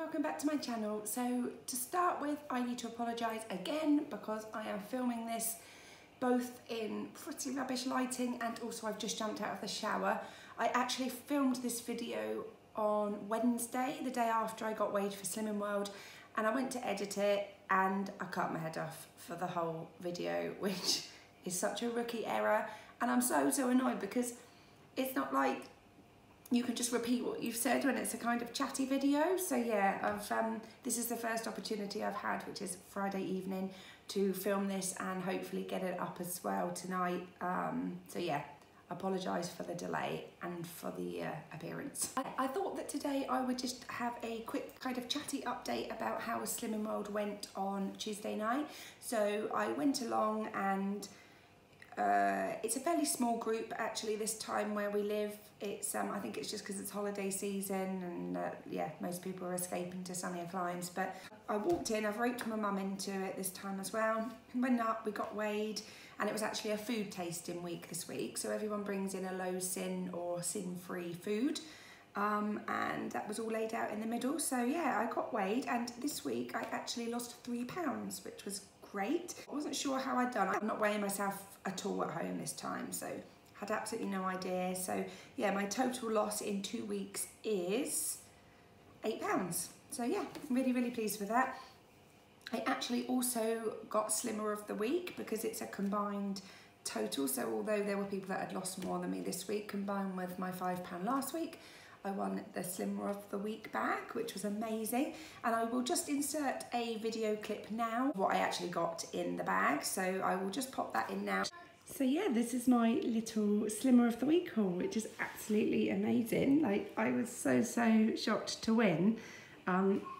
welcome back to my channel. So to start with, I need to apologise again because I am filming this both in pretty rubbish lighting and also I've just jumped out of the shower. I actually filmed this video on Wednesday, the day after I got weighed for Slimming World, and I went to edit it and I cut my head off for the whole video, which is such a rookie error, and I'm so annoyed because it's not like you can just repeat what you've said when it's a kind of chatty video. So yeah, this is the first opportunity I've had, which is Friday evening, to film this and hopefully get it up as well tonight. So yeah, apologise for the delay and for the appearance. I thought that today I would just have a quick kind of chatty update about how Slimming World went on Tuesday night. So I went along and it's a fairly small group actually this time where we live. It's I think it's just because it's holiday season and yeah, most people are escaping to sunnier climes, but I walked in, I've roped my mum into it this time as well. Went up, we got weighed, and it was actually a food tasting week this week, so everyone brings in a low sin or sin-free food, and that was all laid out in the middle. So yeah, I got weighed, and this week I actually lost 3 pounds, which was great. I wasn't sure how I'd done. I'm not weighing myself at all at home this time, so had absolutely no idea. So yeah, my total loss in 2 weeks is 8 pounds. So yeah, I'm really pleased with that. I actually also got Slimmer of the Week because it's a combined total. So although there were people that had lost more than me this week, combined with my £5 last week, I won the Slimmer of the Week bag, which was amazing. And I will just insert a video clip now, what I actually got in the bag. So I will just pop that in now. So yeah, this is my little Slimmer of the Week haul, which is absolutely amazing. Like, I was so shocked to win.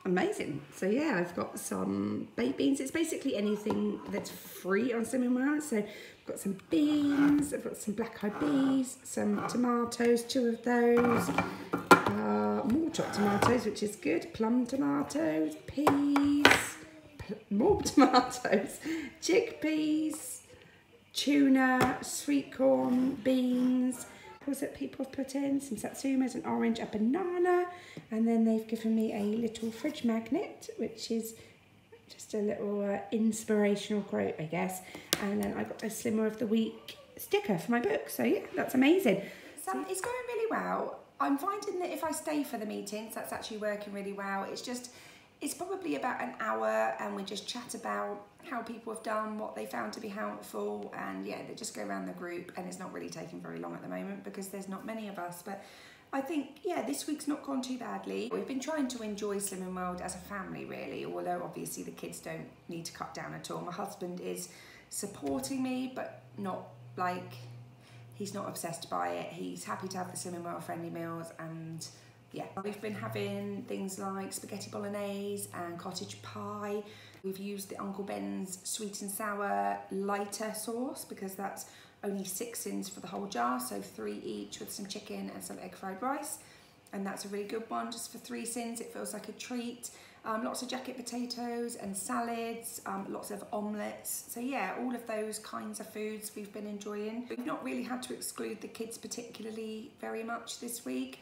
Amazing. So yeah, I've got some baked beans. It's basically anything that's free on Slimming World. So I've got some beans, I've got some black eyed peas, some tomatoes, 2 of those, more chopped tomatoes, which is good, plum tomatoes, peas, more tomatoes, chickpeas, tuna, sweet corn, beans. That people have put in some satsumas, an orange, a banana, and then they've given me a little fridge magnet, which is just a little inspirational quote, I guess. And then I got a Slimmer of the Week sticker for my book. So yeah, that's amazing. So it's going really well. I'm finding that if I stay for the meetings, that's actually working really well. It's probably about an hour and we just chat about how people have done, what they found to be helpful, and yeah, they just go around the group, and it's not really taking very long at the moment because there's not many of us. But I think, yeah, this week's not gone too badly. We've been trying to enjoy Slimming World as a family really, although obviously the kids don't need to cut down at all. My husband is supporting me, but not like, he's not obsessed by it. He's happy to have the Slimming World friendly meals, and yeah, we've been having things like spaghetti bolognese and cottage pie. We've used the Uncle Ben's sweet and sour lighter sauce because that's only 6 sins for the whole jar, so 3 each with some chicken and some egg fried rice. And that's a really good one, just for 3 sins. It feels like a treat. Lots of jacket potatoes and salads, lots of omelettes. So yeah, all of those kinds of foods we've been enjoying. We've not really had to exclude the kids particularly very much this week,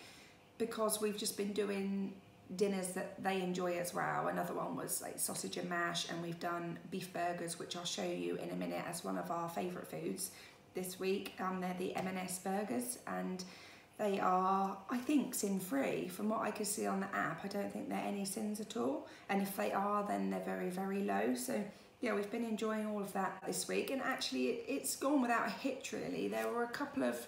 because we've just been doing dinners that they enjoy as well. Another one was like sausage and mash, and we've done beef burgers, which I'll show you in a minute as one of our favourite foods this week. They're the M&S burgers, and they are, I think, sin-free. From what I could see on the app, I don't think there are any sins at all, and if they are, then they're very low. So yeah, we've been enjoying all of that this week, and actually it's gone without a hitch really. There were a couple of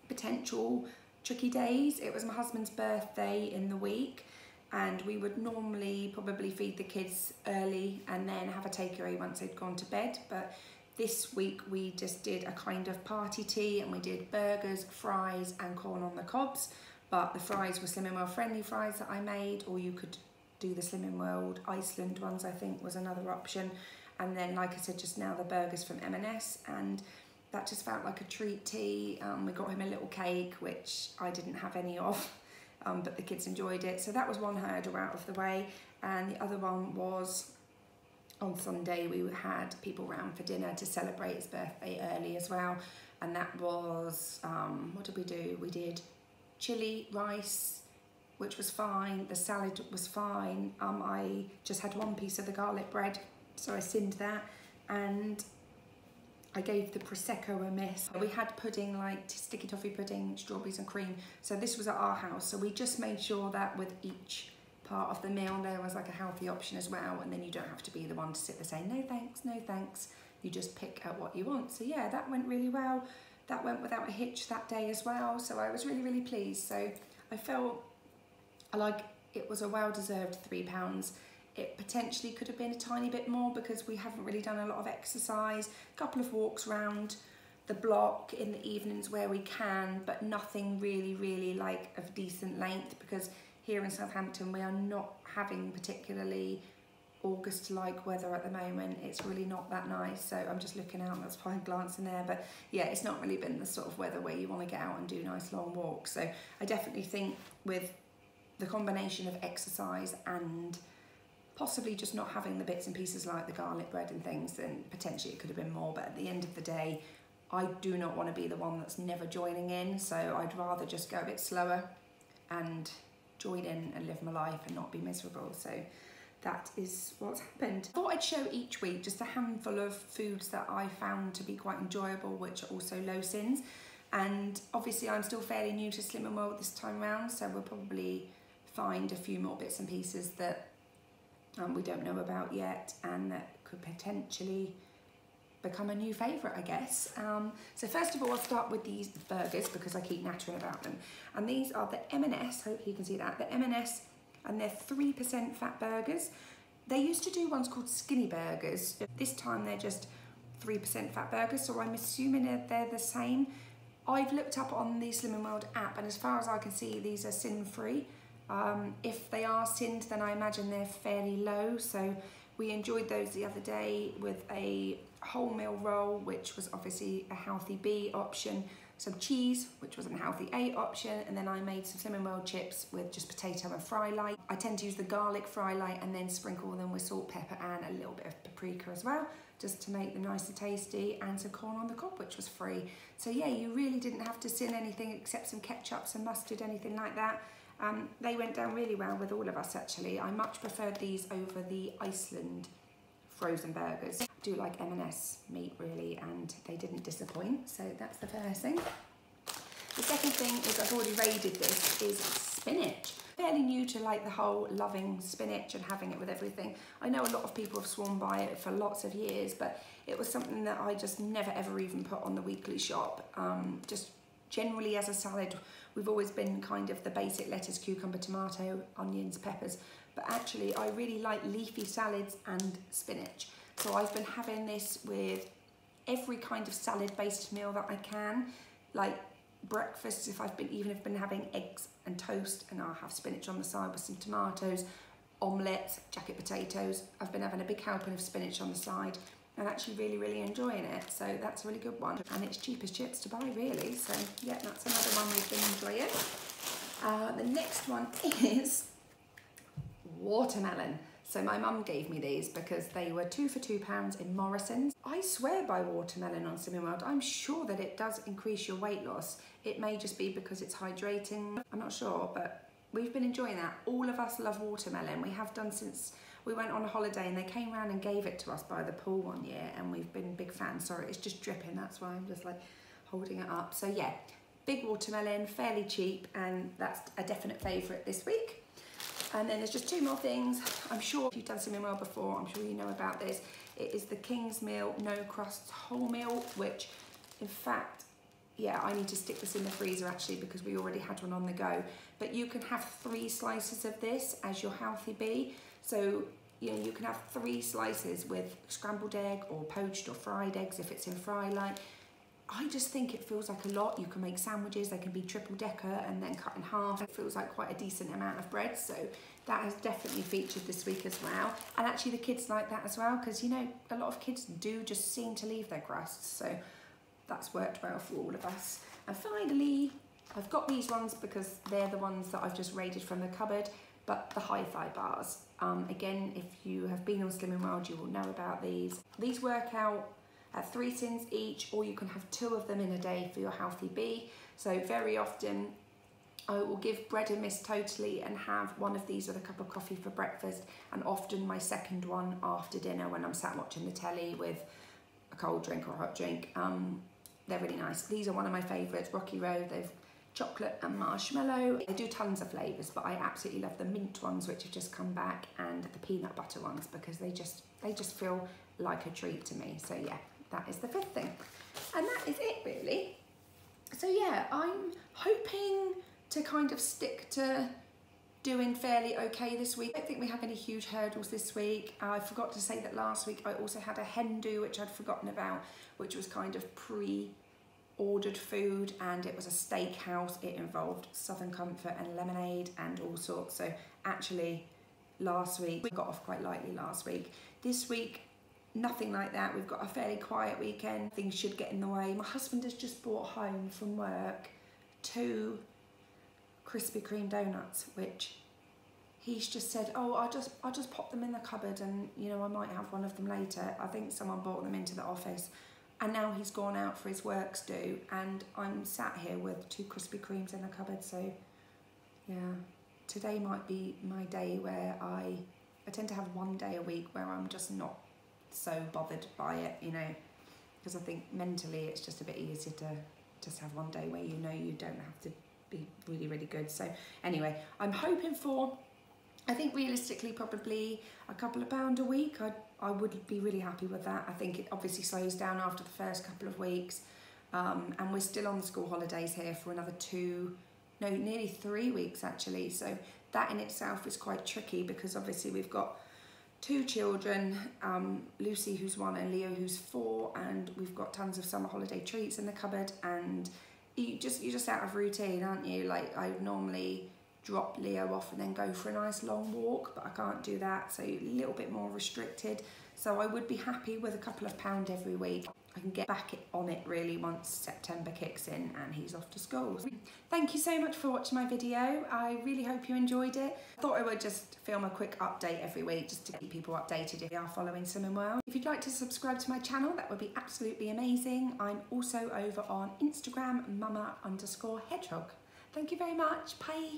potential tricky days. It was my husband's birthday in the week, and we would normally probably feed the kids early and then have a takeaway once they'd gone to bed, but this week we just did a kind of party tea, and we did burgers, fries and corn on the cobs. But the fries were Slimming World friendly fries that I made, or you could do the Slimming World Iceland ones, I think was another option. And then, like I said just now, the burgers from M&S, and that just felt like a treat tea. We got him a little cake, which I didn't have any of, but the kids enjoyed it. So that was one hurdle out of the way. And the other one was on Sunday, we had people round for dinner to celebrate his birthday early as well. And that was, what did we do? We did chilli, rice, which was fine. The salad was fine. I just had one piece of the garlic bread, so I sinned that, and I gave the Prosecco a miss. We had pudding, like sticky toffee pudding, strawberries and cream. So this was at our house. So we just made sure that with each part of the meal there was like a healthy option as well, and then you don't have to be the one to sit there saying no thanks, no thanks. You just pick out what you want. So yeah, that went really well. That went without a hitch that day as well. So I was really, really pleased. So I felt like it was a well-deserved £3. It potentially could have been a tiny bit more because we haven't really done a lot of exercise, a couple of walks around the block in the evenings where we can, but nothing really like of decent length, because here in Southampton we are not having particularly August-like weather at the moment. It's really not that nice, so I'm just looking out and that's fine glancing there, but yeah, it's not really been the sort of weather where you want to get out and do nice long walks. So I definitely think with the combination of exercise and possibly just not having the bits and pieces like the garlic bread and things, then potentially it could have been more. But at the end of the day, I do not want to be the one that's never joining in, so I'd rather just go a bit slower and join in and live my life and not be miserable. So that is what's happened. I thought I'd show each week just a handful of foods that I found to be quite enjoyable, which are also low sins. And obviously I'm still fairly new to Slimming World this time around, so we'll probably find a few more bits and pieces that we don't know about yet, and that could potentially become a new favourite, I guess. So first of all, I'll start with these burgers because I keep nattering about them. And these are the M&S, hope you can see that, the M&S, and they're 3% fat burgers. They used to do ones called skinny burgers. This time they're just 3% fat burgers, so I'm assuming they're the same. I've looked up on the Slimming World app, and as far as I can see, these are sin-free. If they are sinned, then I imagine they're fairly low. So we enjoyed those the other day with a wholemeal roll, which was obviously a healthy B option, some cheese, which was a healthy A option, and then I made some Slimming World chips with just potato and fry light. I tend to use the garlic fry light and then sprinkle them with salt, pepper and a little bit of paprika as well, just to make them nice and tasty, and some corn on the cob, which was free. So yeah, you really didn't have to sin anything except some ketchup, some mustard, anything like that. They went down really well with all of us actually. I much preferred these over the Iceland frozen burgers. I do like M&S meat really, and they didn't disappoint, so that's the first thing. The second thing is, I've already raided this, is spinach. Fairly new to like the whole loving spinach and having it with everything. I know a lot of people have sworn by it for lots of years, but it was something that I just never ever even put on the weekly shop. Just generally as a salad, we've always been kind of the basic lettuce, cucumber, tomato, onions, peppers, but actually I really like leafy salads and spinach. So I've been having this with every kind of salad-based meal that I can, like breakfast, even if I've been having eggs and toast, and I'll have spinach on the side with some tomatoes, omelette, jacket potatoes. I've been having a big helping of spinach on the side, and actually really enjoying it. So that's a really good one, and it's cheap as chips to buy really. So yeah, that's another one we've been enjoying. The next one is watermelon. So my mum gave me these because they were 2 for £2 in Morrison's. I swear by watermelon on Slimming World. I'm sure that it does increase your weight loss. It may just be because it's hydrating, I'm not sure, but we've been enjoying that. All of us love watermelon. We have done since we went on a holiday, and they came around and gave it to us by the pool one year, and we've been big fans. Sorry, it's just dripping, that's why I'm just like holding it up. So yeah, big watermelon, fairly cheap, and that's a definite favourite this week. And then there's just two more things. I'm sure if you've done Slimming World before, I'm sure you know about this. It is the King's Meal No Crust Wholemeal, which in fact, yeah, I need to stick this in the freezer actually because we already had one on the go. But you can have 3 slices of this as your healthy B. So, you know, you can have 3 slices with scrambled egg or poached or fried eggs if it's in fry light. I just think it feels like a lot. You can make sandwiches, they can be triple decker and then cut in half. It feels like quite a decent amount of bread, so that has definitely featured this week as well. And actually the kids like that as well, because you know, a lot of kids do just seem to leave their crusts, so that's worked well for all of us. And finally, I've got these ones because they're the ones that I've just raided from the cupboard, but the hi-fi bars. Again, if you have been on Slimming World, you will know about these. These work out at 3 sins each, or you can have 2 of them in a day for your healthy B. So very often I will give bread a miss totally and have one of these with a cup of coffee for breakfast, and often my second one after dinner when I'm sat watching the telly with a cold drink or a hot drink. They're really nice. These are one of my favourites, Rocky Road. They've chocolate and marshmallow. They do tons of flavours, but I absolutely love the mint ones, which have just come back, and the peanut butter ones, because they just feel like a treat to me. So yeah, that is the fifth thing. And that is it really. So yeah, I'm hoping to kind of stick to doing fairly okay this week. I don't think we have any huge hurdles this week. I forgot to say that last week I also had a hen do, which I'd forgotten about, which was kind of pre-ordered food, and it was a steakhouse. It involved Southern Comfort and lemonade and all sorts. So actually last week, we got off quite lightly last week. This week, nothing like that. We've got a fairly quiet weekend. Things should get in the way. My husband has just brought home from work 2 Krispy Kreme donuts, which he's just said, oh, I'll just pop them in the cupboard, and you know, I might have one of them later. I think someone brought them into the office, and now he's gone out for his works do, and I'm sat here with 2 Krispy Kremes in the cupboard. So yeah, today might be my day where I tend to have one day a week where I'm just not so bothered by it, you know, because I think mentally it's just a bit easier to just have one day where you know you don't have to be really, really good. So anyway, I'm hoping for, I think realistically probably a couple of £1 a week. I would be really happy with that. I think it obviously slows down after the first couple of weeks, and we're still on the school holidays here for another nearly 3 weeks actually. So that in itself is quite tricky, because obviously we've got 2 children, Lucy who's 1 and Leo who's 4, and we've got tons of summer holiday treats in the cupboard, and you're just out of routine, aren't you? Like, I normally drop Leo off and then go for a nice long walk, but I can't do that, so a little bit more restricted. So I would be happy with a couple of £1 every week. I can get back on it really once September kicks in and he's off to school. Thank you so much for watching my video. I really hope you enjoyed it. I thought I would just film a quick update every week just to keep people updated if they are following Swimming Well. If you'd like to subscribe to my channel, that would be absolutely amazing. I'm also over on Instagram, mama_hedgehog. Thank you very much. Bye.